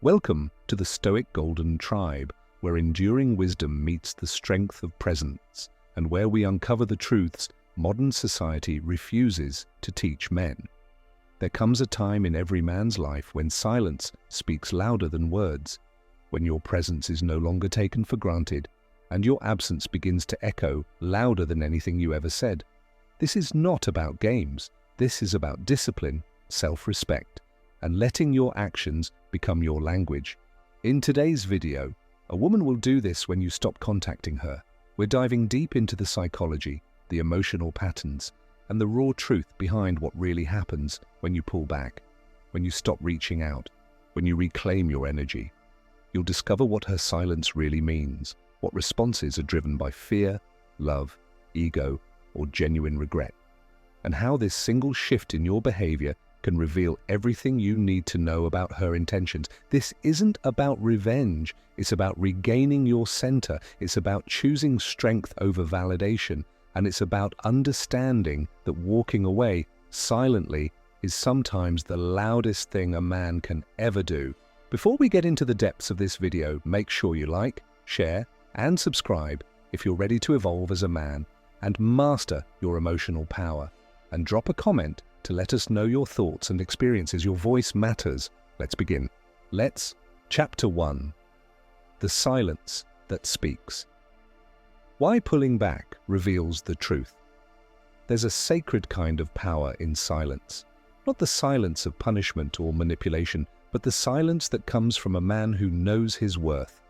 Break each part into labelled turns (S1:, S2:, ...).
S1: Welcome to the Stoic Golden Tribe, where enduring wisdom meets the strength of presence, and where we uncover the truths modern society refuses to teach men. There comes a time in every man's life when silence speaks louder than words, when your presence is no longer taken for granted, and your absence begins to echo louder than anything you ever said. This is not about games. This is about discipline, self-respect, and letting your actions become your language. In today's video, a woman will do this when you stop contacting her. We're diving deep into the psychology, the emotional patterns, and the raw truth behind what really happens when you pull back, when you stop reaching out, when you reclaim your energy. You'll discover what her silence really means, what responses are driven by fear, love, ego, or genuine regret, and how this single shift in your behavior can reveal everything you need to know about her intentions. This isn't about revenge. It's about regaining your center. It's about choosing strength over validation. And it's about understanding that walking away silently is sometimes the loudest thing a man can ever do. Before we get into the depths of this video, make sure you like, share, and subscribe if you're ready to evolve as a man and master your emotional power. And drop a comment to let us know your thoughts and experiences. Your voice matters. Let's begin. Chapter 1. The silence that speaks. Why pulling back reveals the truth. There's a sacred kind of power in silence. Not the silence of punishment or manipulation, but the silence that comes from a man who knows his worth.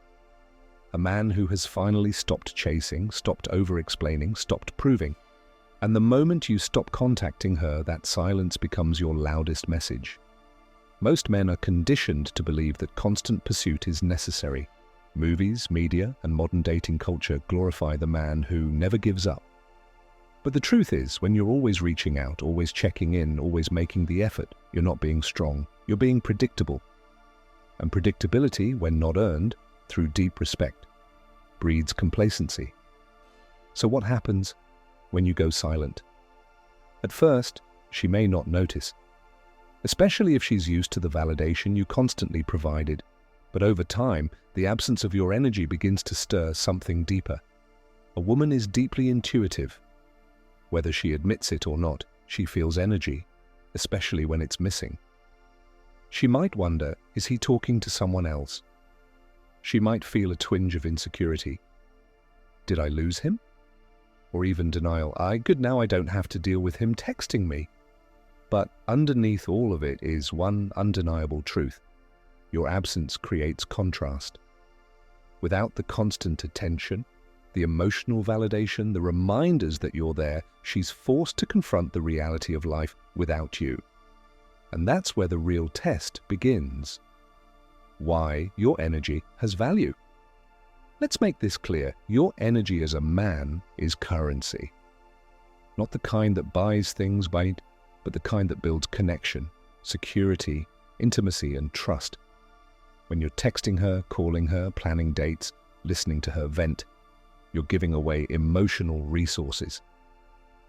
S1: A man who has finally stopped chasing, stopped over-explaining, stopped proving. And the moment you stop contacting her, that silence becomes your loudest message. Most men are conditioned to believe that constant pursuit is necessary. Movies, media, and modern dating culture glorify the man who never gives up. But the truth is, when you're always reaching out, always checking in, always making the effort, you're not being strong, you're being predictable. And predictability, when not earned, through deep respect, breeds complacency. So what happens when you go silent? At first, she may not notice, especially if she's used to the validation you constantly provided. But over time, the absence of your energy begins to stir something deeper. A woman is deeply intuitive. Whether she admits it or not, she feels energy, especially when it's missing. She might wonder, is he talking to someone else? She might feel a twinge of insecurity. Did I lose him? Or even denial, good, now I don't have to deal with him texting me. But underneath all of it is one undeniable truth. Your absence creates contrast. Without the constant attention, the emotional validation, the reminders that you're there, she's forced to confront the reality of life without you. And that's where the real test begins. Why your energy has value. Let's make this clear. Your energy as a man is currency. Not the kind that buys things, but the kind that builds connection, security, intimacy, and trust. When you're texting her, calling her, planning dates, listening to her vent, you're giving away emotional resources.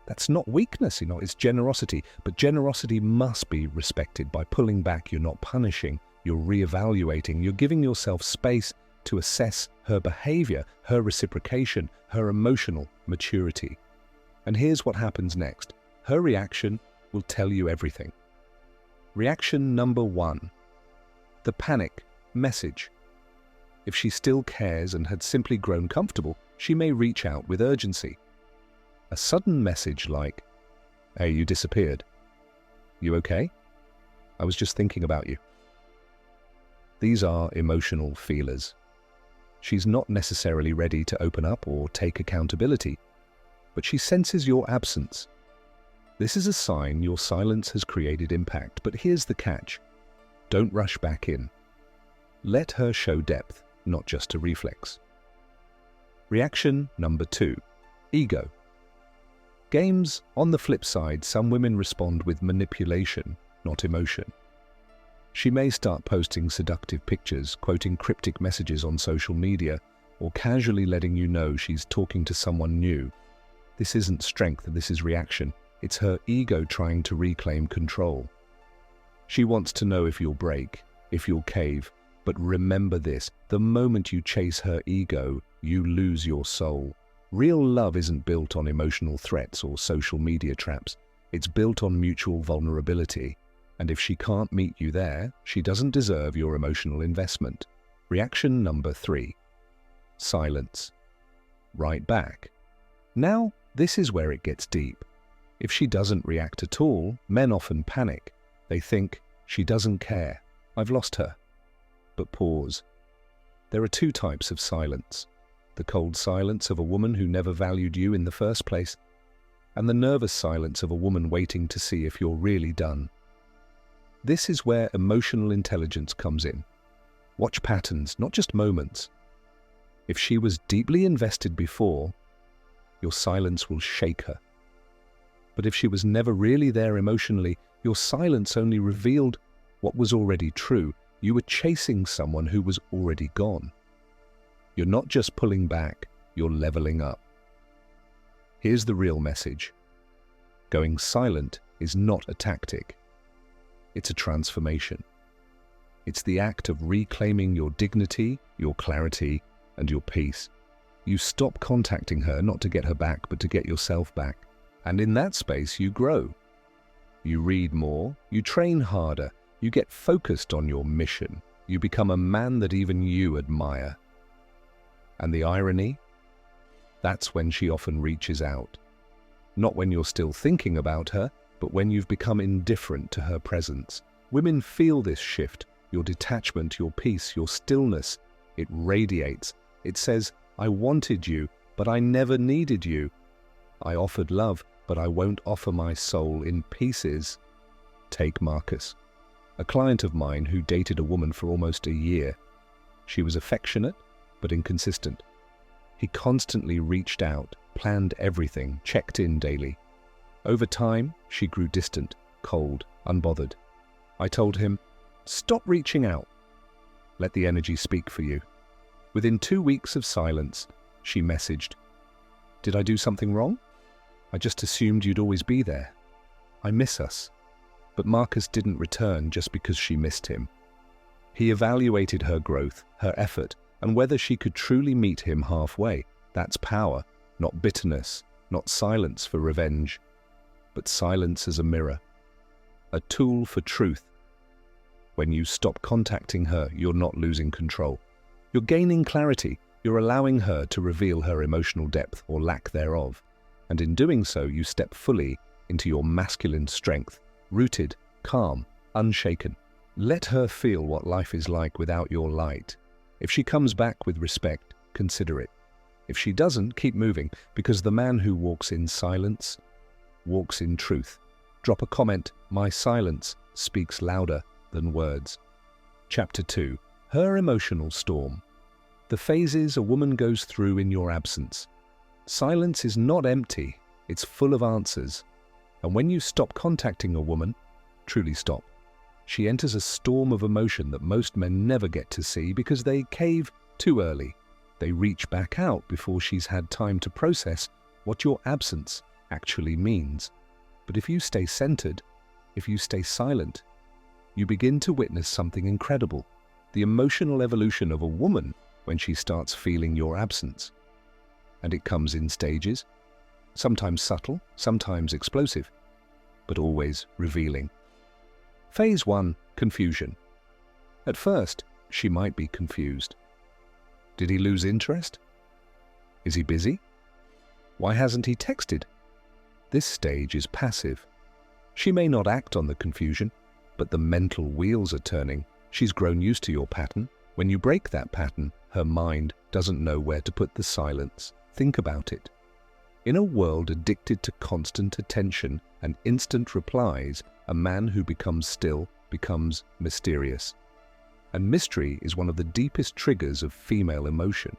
S1: That's not weakness, it's generosity. But generosity must be respected. By pulling back, you're not punishing, you're reevaluating, you're giving yourself space to assess her behavior, her reciprocation, her emotional maturity. And here's what happens next. Her reaction will tell you everything. Reaction number 1. The panic message. If she still cares and had simply grown comfortable, she may reach out with urgency. A sudden message like, "Hey, you disappeared. You okay? I was just thinking about you." These are emotional feelers. She's not necessarily ready to open up or take accountability, but she senses your absence. This is a sign your silence has created impact. But here's the catch. Don't rush back in. Let her show depth, not just a reflex. Reaction number 2. Ego. Games. On the flip side, some women respond with manipulation, not emotion. She may start posting seductive pictures, quoting cryptic messages on social media, or casually letting you know she's talking to someone new. This isn't strength, this is reaction. It's her ego trying to reclaim control. She wants to know if you'll break, if you'll cave, But remember this, the moment you chase her ego, you lose your soul. Real love isn't built on emotional threats or social media traps. It's built on mutual vulnerability. And if she can't meet you there, she doesn't deserve your emotional investment. Reaction number 3. Silence. Right back. Now, this is where it gets deep. If she doesn't react at all, men often panic. They think, she doesn't care. I've lost her. But pause. There are 2 types of silence. The cold silence of a woman who never valued you in the first place, and the nervous silence of a woman waiting to see if you're really done. This is where emotional intelligence comes in. Watch patterns, not just moments. If she was deeply invested before, your silence will shake her. But if she was never really there emotionally, your silence only revealed what was already true. You were chasing someone who was already gone. You're not just pulling back, you're leveling up. Here's the real message. Going silent is not a tactic. It's a transformation. It's the act of reclaiming your dignity, your clarity, and your peace. You stop contacting her not to get her back, but to get yourself back. And in that space, you grow. You read more, you train harder, you get focused on your mission. You become a man that even you admire. And the irony? That's when she often reaches out. Not when you're still thinking about her, but when you've become indifferent to her presence. Women feel this shift, your detachment, your peace, your stillness. It radiates. It says, I wanted you, but I never needed you. I offered love, but I won't offer my soul in pieces. Take Marcus, a client of mine who dated a woman for almost a year. She was affectionate, but inconsistent. He constantly reached out, planned everything, checked in daily. Over time, she grew distant, cold, unbothered. I told him, stop reaching out. Let the energy speak for you. Within 2 weeks of silence, she messaged, did I do something wrong? I just assumed you'd always be there. I miss us. But Marcus didn't return just because she missed him. He evaluated her growth, her effort, and whether she could truly meet him halfway. That's power, not bitterness, not silence for revenge, but silence as a mirror, a tool for truth. When you stop contacting her, you're not losing control. You're gaining clarity. You're allowing her to reveal her emotional depth or lack thereof. And in doing so, you step fully into your masculine strength, rooted, calm, unshaken. Let her feel what life is like without your light. If she comes back with respect, consider it. If she doesn't, keep moving, because the man who walks in silence walks in truth. Drop a comment, my silence speaks louder than words. Chapter 2. Her emotional storm. The phases a woman goes through in your absence. Silence is not empty, it's full of answers. And when you stop contacting a woman, truly stop, she enters a storm of emotion that most men never get to see because they cave too early. They reach back out before she's had time to process what your absence actually means. But if you stay centered, if you stay silent, you begin to witness something incredible, the emotional evolution of a woman when she starts feeling your absence. And it comes in stages, sometimes subtle, sometimes explosive, but always revealing. Phase 1. Confusion. At first, she might be confused. Did he lose interest? Is he busy? Why hasn't he texted? This stage is passive. She may not act on the confusion, but the mental wheels are turning. She's grown used to your pattern. When you break that pattern, her mind doesn't know where to put the silence. Think about it. In a world addicted to constant attention and instant replies, a man who becomes still becomes mysterious. And mystery is one of the deepest triggers of female emotion.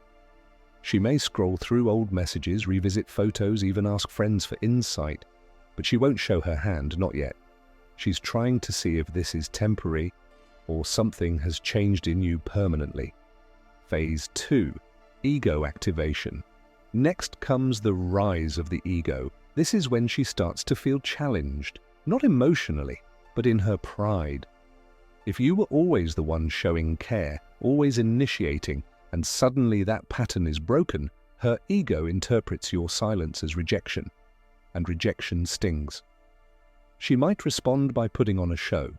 S1: She may scroll through old messages, revisit photos, even ask friends for insight, but she won't show her hand, not yet. She's trying to see if this is temporary or something has changed in you permanently. Phase 2. Ego activation. Next comes the rise of the ego. This is when she starts to feel challenged, not emotionally, but in her pride. If you were always the one showing care, always initiating, and suddenly that pattern is broken, her ego interprets your silence as rejection, and rejection stings. She might respond by putting on a show.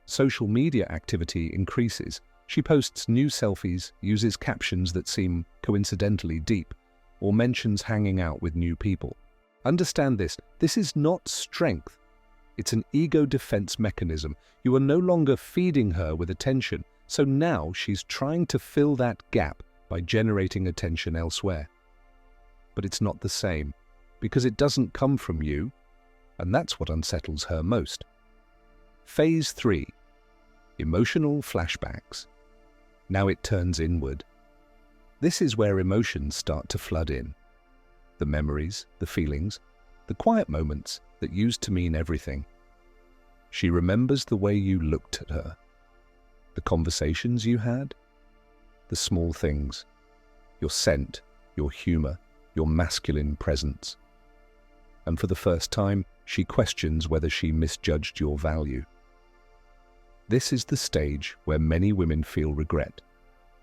S1: Social media activity increases. She posts new selfies, uses captions that seem coincidentally deep, or mentions hanging out with new people. Understand this. This is not strength. It's an ego defense mechanism. You are no longer feeding her with attention, so now she's trying to fill that gap by generating attention elsewhere. But it's not the same, because it doesn't come from you, and that's what unsettles her most. Phase 3. Emotional flashbacks. Now it turns inward. This is where emotions start to flood in. The memories, the feelings, the quiet moments that used to mean everything. She remembers the way you looked at her, the conversations you had, the small things, your scent, your humor, your masculine presence. And for the first time, she questions whether she misjudged your value. This is the stage where many women feel regret,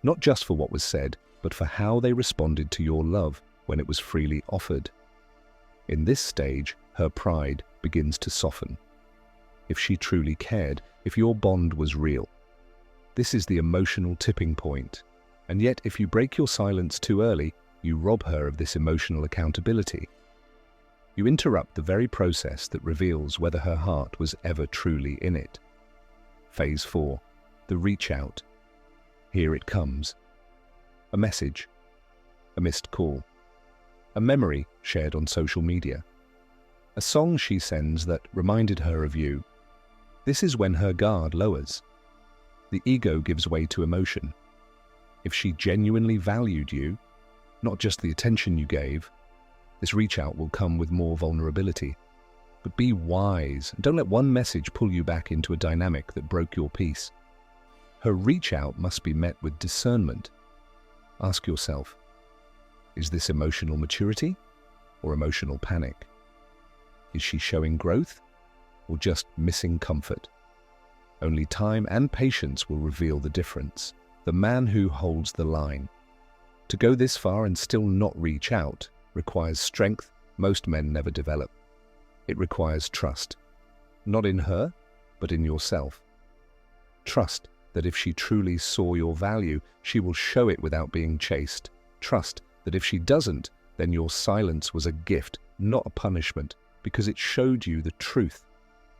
S1: not just for what was said, but for how they responded to your love when it was freely offered. In this stage, her pride begins to soften. If she truly cared, if your bond was real. This is the emotional tipping point. And yet, if you break your silence too early, you rob her of this emotional accountability. You interrupt the very process that reveals whether her heart was ever truly in it. Phase 4. The reach out. Here it comes. A message. A missed call. A memory shared on social media. A song she sends that reminded her of you. This is when her guard lowers. The ego gives way to emotion. If she genuinely valued you, not just the attention you gave, this reach out will come with more vulnerability. But be wise. Don't let one message pull you back into a dynamic that broke your peace. Her reach out must be met with discernment. Ask yourself, is this emotional maturity or emotional panic? Is she showing growth or just missing comfort? Only time and patience will reveal the difference. The man who holds the line. To go this far and still not reach out requires strength most men never develop. It requires trust, not in her, but in yourself. Trust that if she truly saw your value, she will show it without being chased. Trust that if she doesn't, then your silence was a gift, not a punishment, because it showed you the truth.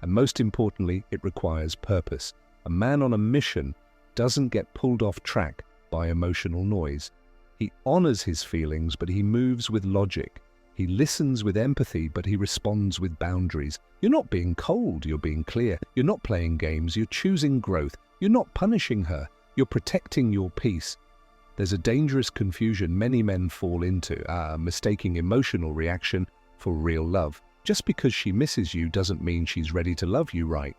S1: And most importantly, it requires purpose. A man on a mission doesn't get pulled off track by emotional noise. He honors his feelings, but he moves with logic. He listens with empathy, but he responds with boundaries. You're not being cold, you're being clear. You're not playing games, you're choosing growth. You're not punishing her, you're protecting your peace. There's a dangerous confusion many men fall into, mistaking emotional reaction for real love. Just because she misses you doesn't mean she's ready to love you right.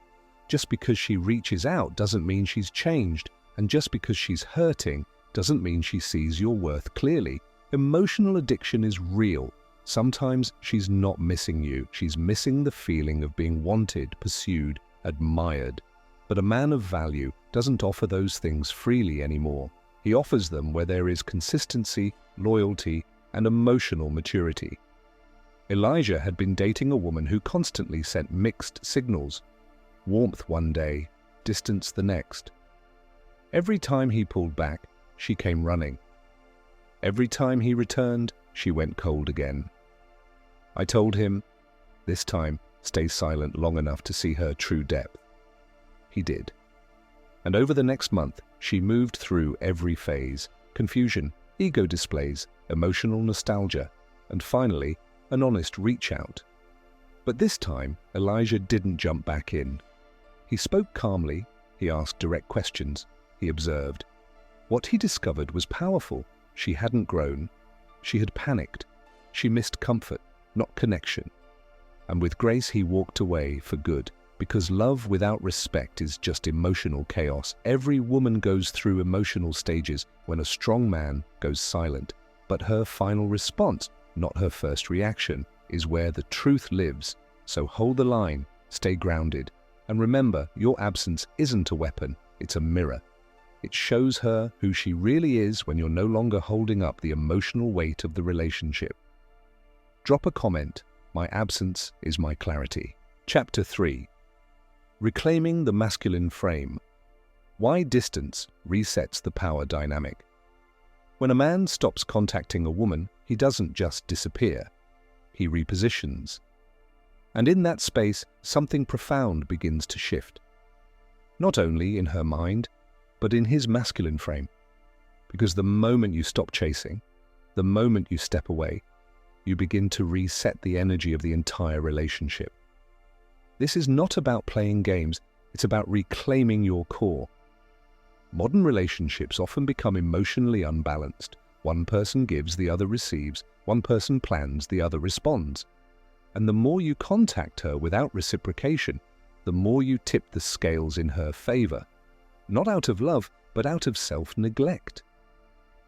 S1: Just because she reaches out doesn't mean she's changed. And just because she's hurting doesn't mean she sees your worth clearly. Emotional addiction is real. Sometimes she's not missing you. She's missing the feeling of being wanted, pursued, admired. But a man of value doesn't offer those things freely anymore. He offers them where there is consistency, loyalty, and emotional maturity. Elijah had been dating a woman who constantly sent mixed signals. Warmth one day, distance the next. Every time he pulled back, she came running. Every time he returned, she went cold again. I told him, this time, stay silent long enough to see her true depth. He did. And over the next month, she moved through every phase: confusion, ego displays, emotional nostalgia, and finally, an honest reach out. But this time, Elijah didn't jump back in. He spoke calmly, he asked direct questions, he observed. What he discovered was powerful. She hadn't grown. She had panicked. She missed comfort, not connection. And with grace he walked away for good, because love without respect is just emotional chaos. Every woman goes through emotional stages when a strong man goes silent. But her final response, not her first reaction, is where the truth lives. So hold the line, stay grounded, And remember, your absence isn't a weapon, it's a mirror. It shows her who she really is when you're no longer holding up the emotional weight of the relationship. Drop a comment. My absence is my clarity. Chapter 3. Reclaiming the masculine frame. Why distance resets the power dynamic. When a man stops contacting a woman, he doesn't just disappear. He repositions. And in that space, something profound begins to shift. Not only in her mind, but in his masculine frame. Because the moment you stop chasing, the moment you step away, you begin to reset the energy of the entire relationship. This is not about playing games, it's about reclaiming your core. Modern relationships often become emotionally unbalanced. One person gives, the other receives. One person plans, the other responds. And the more you contact her without reciprocation, the more you tip the scales in her favor. Not out of love, but out of self-neglect.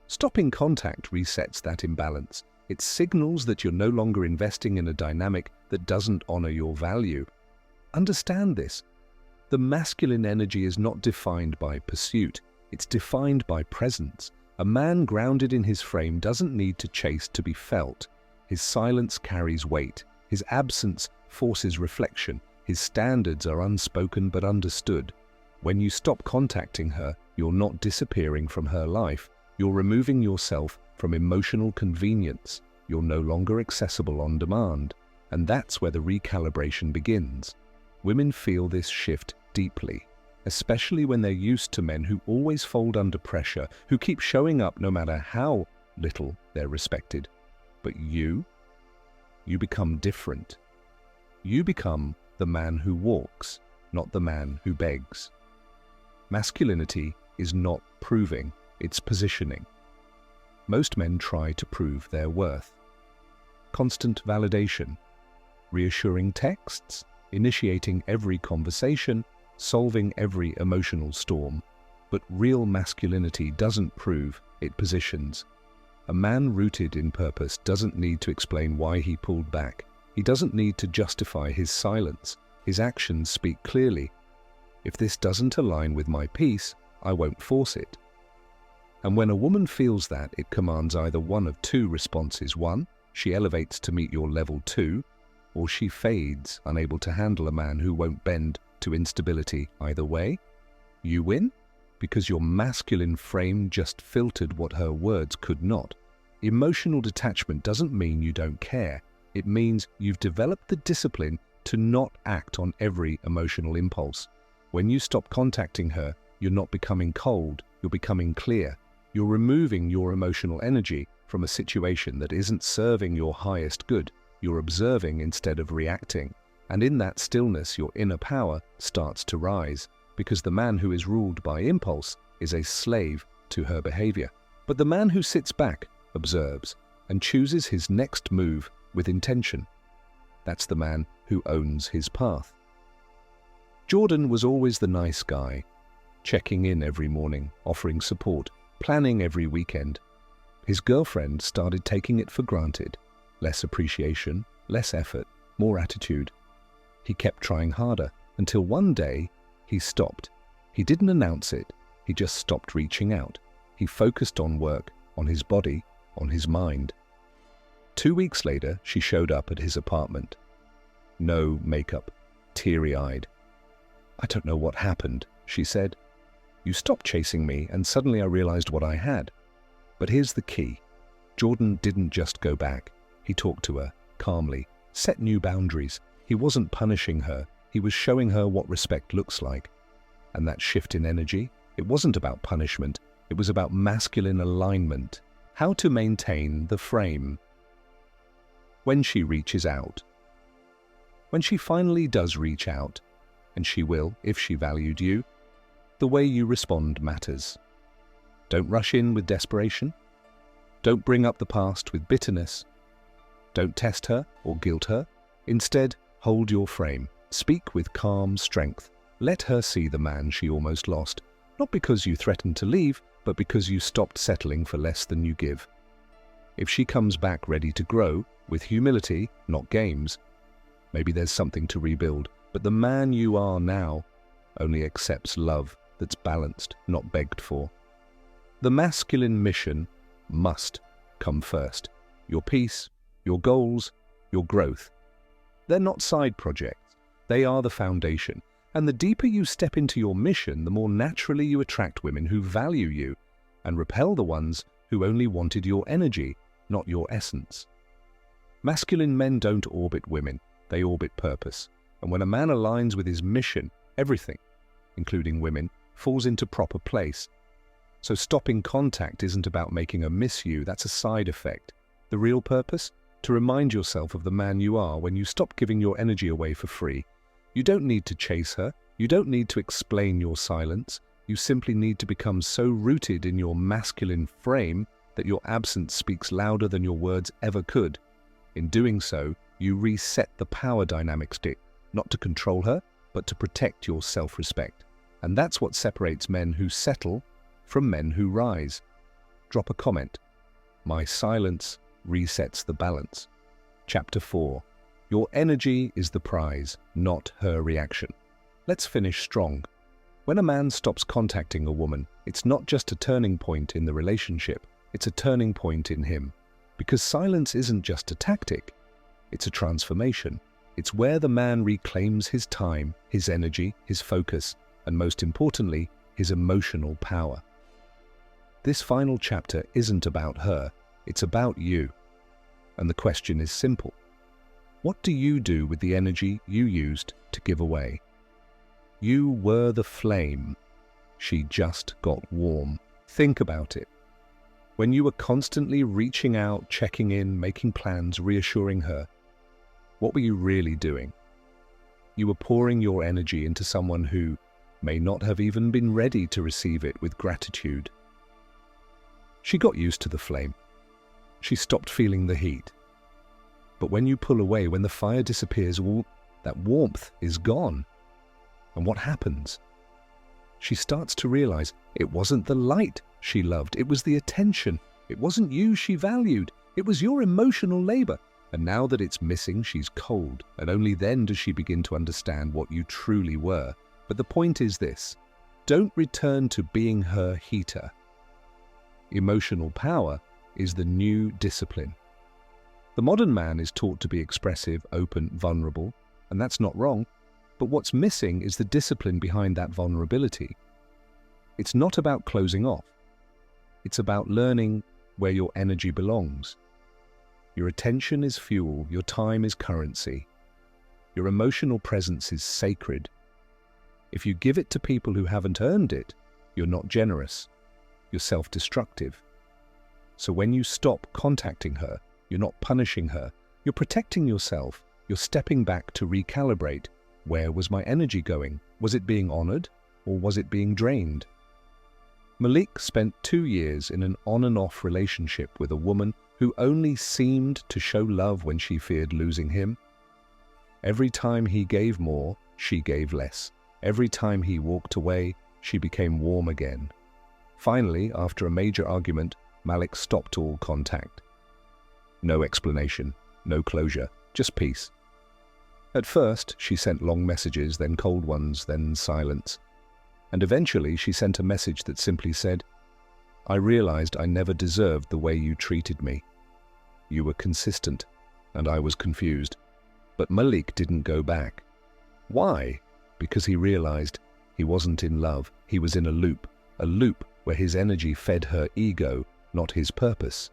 S1: Stopping contact resets that imbalance. It signals that you're no longer investing in a dynamic that doesn't honor your value. Understand this. The masculine energy is not defined by pursuit. It's defined by presence. A man grounded in his frame doesn't need to chase to be felt. His silence carries weight. His absence forces reflection. His standards are unspoken but understood. When you stop contacting her, you're not disappearing from her life. You're removing yourself from emotional convenience. You're no longer accessible on demand. And that's where the recalibration begins. Women feel this shift deeply, especially when they're used to men who always fold under pressure, who keep showing up no matter how little they're respected. But you become different. You become the man who walks, not the man who begs. Masculinity is not proving, it's positioning. Most men try to prove their worth. Constant validation, reassuring texts, initiating every conversation, solving every emotional storm. But real masculinity doesn't prove, it positions. A man rooted in purpose doesn't need to explain why he pulled back. He doesn't need to justify his silence. His actions speak clearly. If this doesn't align with my peace, I won't force it. And when a woman feels that, it commands either one of two responses. One, she elevates to meet your level. Two, or she fades, unable to handle a man who won't bend to instability. Either way, you win, because your masculine frame just filtered what her words could not. Emotional detachment doesn't mean you don't care. It means you've developed the discipline to not act on every emotional impulse. When you stop contacting her, you're not becoming cold, you're becoming clear. You're removing your emotional energy from a situation that isn't serving your highest good. You're observing instead of reacting. And in that stillness, your inner power starts to rise, because the man who is ruled by impulse is a slave to her behavior. But the man who sits back, observes, and chooses his next move with intention, that's the man who owns his path. Jordan was always the nice guy, checking in every morning, offering support, planning every weekend. His girlfriend started taking it for granted. Less appreciation, less effort, more attitude. He kept trying harder until one day he stopped. He didn't announce it. He just stopped reaching out. He focused on work, on his body, on his mind. 2 weeks later, she showed up at his apartment. No makeup, teary-eyed. "I don't know what happened," she said. "You stopped chasing me, and suddenly I realized what I had." But here's the key. Jordan didn't just go back. He talked to her, calmly, set new boundaries. He wasn't punishing her. He was showing her what respect looks like. And that shift in energy, it wasn't about punishment. It was about masculine alignment. How to maintain the frame. When she reaches out. When she finally does reach out, and she will if she valued you, the way you respond matters. Don't rush in with desperation. Don't bring up the past with bitterness. Don't test her or guilt her. Instead, hold your frame. Speak with calm strength. Let her see the man she almost lost, not because you threatened to leave, but because you stopped settling for less than you give. If she comes back ready to grow, with humility, not games, maybe there's something to rebuild. But the man you are now only accepts love that's balanced, not begged for. The masculine mission must come first. Your peace, your goals, your growth. They're not side projects. They are the foundation. And the deeper you step into your mission, the more naturally you attract women who value you and repel the ones who only wanted your energy, not your essence. Masculine men don't orbit women, they orbit purpose. And when a man aligns with his mission, everything, including women, falls into proper place. So stopping contact isn't about making her miss you, that's a side effect. The real purpose? To remind yourself of the man you are when you stop giving your energy away for free. You don't need to chase her, you don't need to explain your silence, you simply need to become so rooted in your masculine frame that your absence speaks louder than your words ever could. In doing so, you reset the power dynamics, not to control her, but to protect your self-respect. And that's what separates men who settle from men who rise. Drop a comment. My silence resets the balance. Chapter 4. Your energy is the prize, not her reaction. Let's finish strong. When a man stops contacting a woman, it's not just a turning point in the relationship, it's a turning point in him. Because silence isn't just a tactic, it's a transformation. It's where the man reclaims his time, his energy, his focus, and most importantly, his emotional power. This final chapter isn't about her, it's about you. And the question is simple. What do you do with the energy you used to give away? You were the flame. She just got warm. Think about it. When you were constantly reaching out, checking in, making plans, reassuring her, what were you really doing? You were pouring your energy into someone who may not have even been ready to receive it with gratitude. She got used to the flame. She stopped feeling the heat. But when you pull away, when the fire disappears, that warmth is gone. And what happens? She starts to realize it wasn't the light she loved, it was the attention. It wasn't you she valued, it was your emotional labor. And now that it's missing, she's cold, and only then does she begin to understand what you truly were. But the point is this: don't return to being her heater. Emotional power is the new discipline. The modern man is taught to be expressive, open, vulnerable, and that's not wrong, but what's missing is the discipline behind that vulnerability. It's not about closing off. It's about learning where your energy belongs. Your attention is fuel, your time is currency. Your emotional presence is sacred. If you give it to people who haven't earned it, you're not generous. You're self-destructive. So when you stop contacting her, you're not punishing her. You're protecting yourself. You're stepping back to recalibrate. Where was my energy going? Was it being honored, or was it being drained? Malik spent 2 years in an on and off relationship with a woman who only seemed to show love when she feared losing him. Every time he gave more, she gave less. Every time he walked away, she became warm again. Finally, after a major argument, Malik stopped all contact. No explanation, no closure, just peace. At first, she sent long messages, then cold ones, then silence. And eventually, she sent a message that simply said, I realized I never deserved the way you treated me. You were consistent, and I was confused. But Malik didn't go back. Why? Because he realized he wasn't in love, he was in a loop where his energy fed her ego, not his purpose.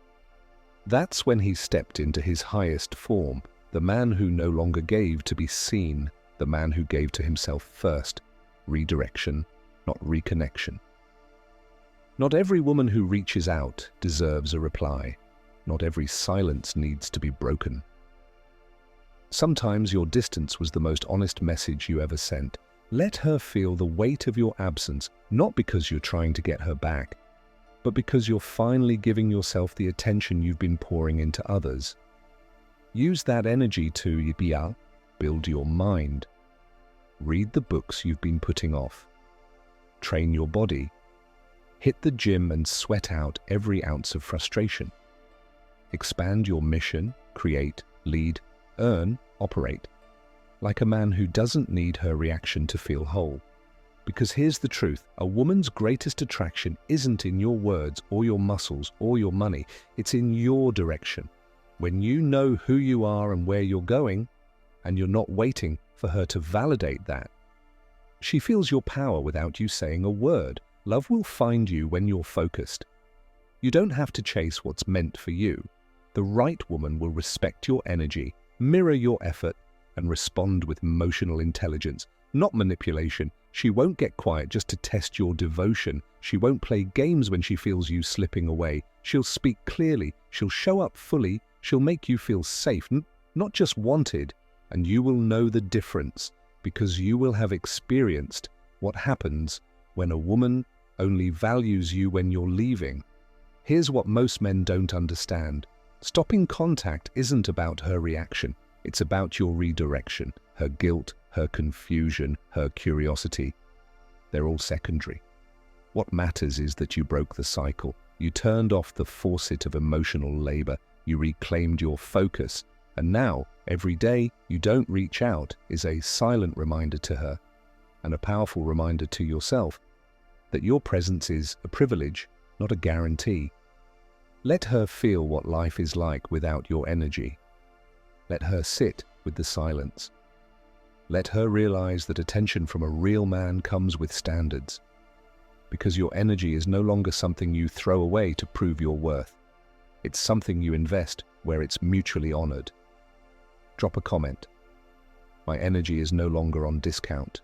S1: That's when he stepped into his highest form, the man who no longer gave to be seen, the man who gave to himself first. Redirection, not reconnection. Not every woman who reaches out deserves a reply. Not every silence needs to be broken. Sometimes your distance was the most honest message you ever sent. Let her feel the weight of your absence, not because you're trying to get her back, but because you're finally giving yourself the attention you've been pouring into others. Use that energy to build your mind. Read the books you've been putting off. Train your body. Hit the gym and sweat out every ounce of frustration. Expand your mission, create, lead, earn, operate. like a man who doesn't need her reaction to feel whole. Because here's the truth, a woman's greatest attraction isn't in your words or your muscles or your money, it's in your direction. When you know who you are and where you're going, and you're not waiting for her to validate that, she feels your power without you saying a word. Love will find you when you're focused. You don't have to chase what's meant for you. The right woman will respect your energy, mirror your effort, and respond with emotional intelligence, not manipulation. She won't get quiet just to test your devotion. She won't play games when she feels you slipping away. She'll speak clearly. She'll show up fully. She'll make you feel safe, not just wanted. And you will know the difference because you will have experienced what happens when a woman only values you when you're leaving. Here's what most men don't understand. Stopping contact isn't about her reaction. It's about your redirection, her guilt, her confusion, her curiosity. They're all secondary. What matters is that you broke the cycle. You turned off the faucet of emotional labor. You reclaimed your focus. And now, every day you don't reach out is a silent reminder to her and a powerful reminder to yourself that your presence is a privilege, not a guarantee. Let her feel what life is like without your energy. Let her sit with the silence. Let her realize that attention from a real man comes with standards, because your energy is no longer something you throw away to prove your worth. It's something you invest where it's mutually honored. Drop a comment. My energy is no longer on discount.